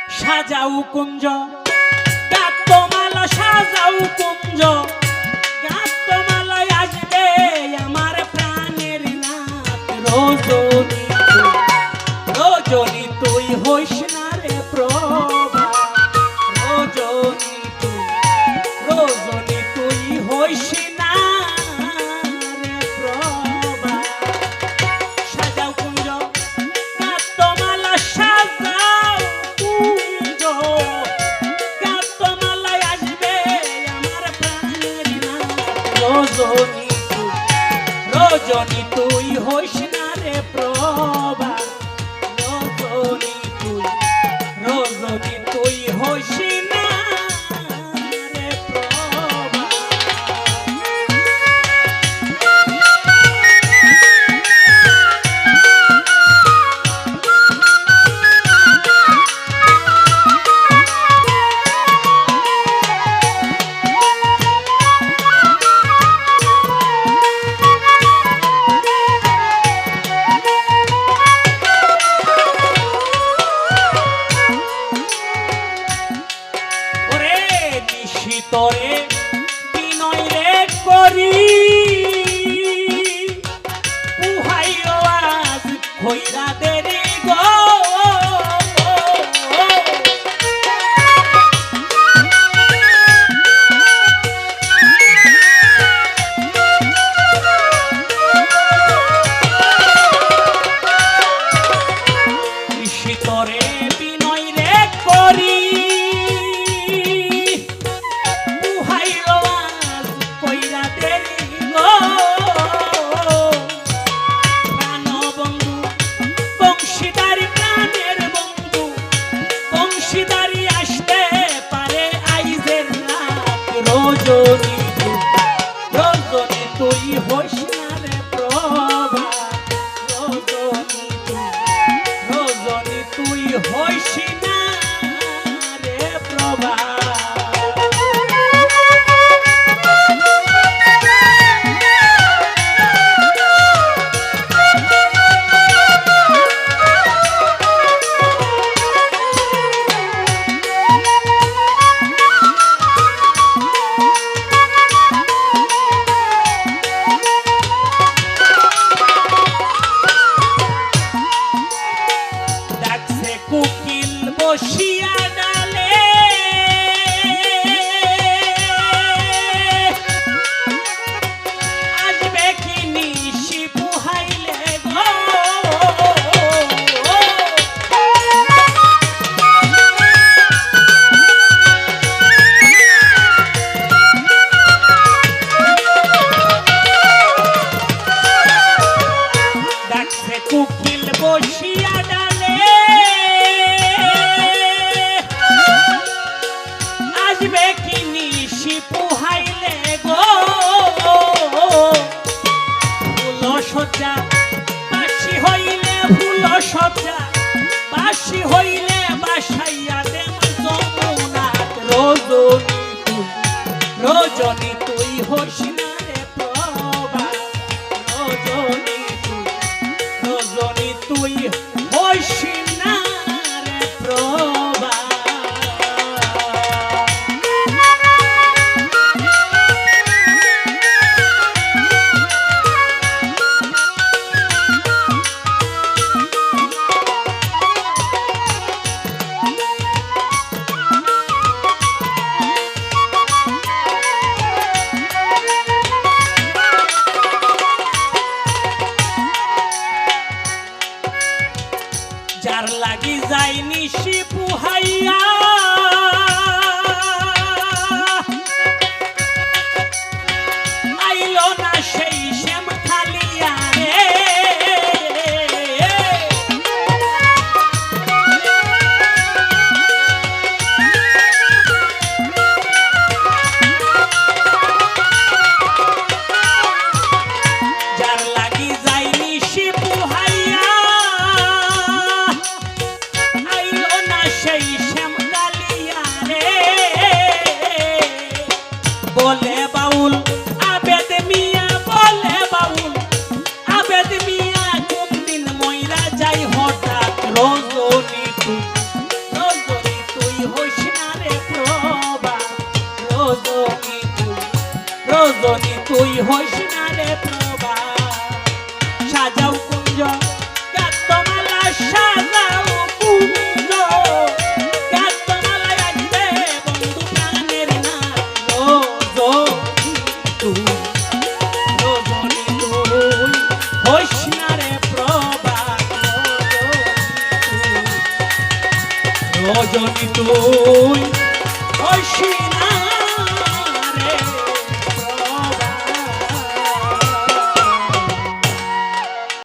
সাজাও কুঞ্জ গাত্তমালা সাজাও কুঞ্জ গাত্তমালায় আসবে আমার প্রাণের নাথ রজনী রজনী তুই হইস না রে প্রভা রজনী তুই হইস না রে প্রভা সাজাও কুঞ্জ গাত্তমালা সাজাও কুঞ্জ গাত্তমালায় আসবে আমার প্রাণের নাথ রজনী তুই হইস না রে প্রভা রজনী তুই হইস না রে প্রভা তরে বিনয় রে করি উহাই আজ হইরা দেরি গো তরে বিনয় রে করি রজনী তুই হইস না রে প্রভা রজনী তুই হইস না রে প্রভা কুকিল বসিয়া ডালে আসবে কি নিশি পুহাইলে গো ডাকছে কুকিল বসিয়া ডালে আসবে কি নিশি পুহাইলে গো ফুল সজ্জা বাসি হইলে ফুল সজ্জা বাসি হইলে বাসাইয়া দেম যমুনাত রজনী তুই হইস না রে প্রভা রজনী তুই হইস না রে প্রভা যার লাগি যাই নিশি পুহাইয়া আইলো না সেই শ্যাম খালিয়া রে যার লাগি যাই নিশি পুহাইয়া সেই শ্যাম কালিয়া রে বলে বাউল আবেদ মিয়া বলে বাউল আবেদ মিয়া কোন দিন মইরা যাই হঠাৎ রজনী রজনী তুই হইস না রে প্রভা সাজাও কুঞ্জ গাতমালা সাজাও কুঞ্জ গাতমালা আসবে বন্ধু প্রাণের না রজনী তুই হইস না রে প্রভা রজনী তুই হইস না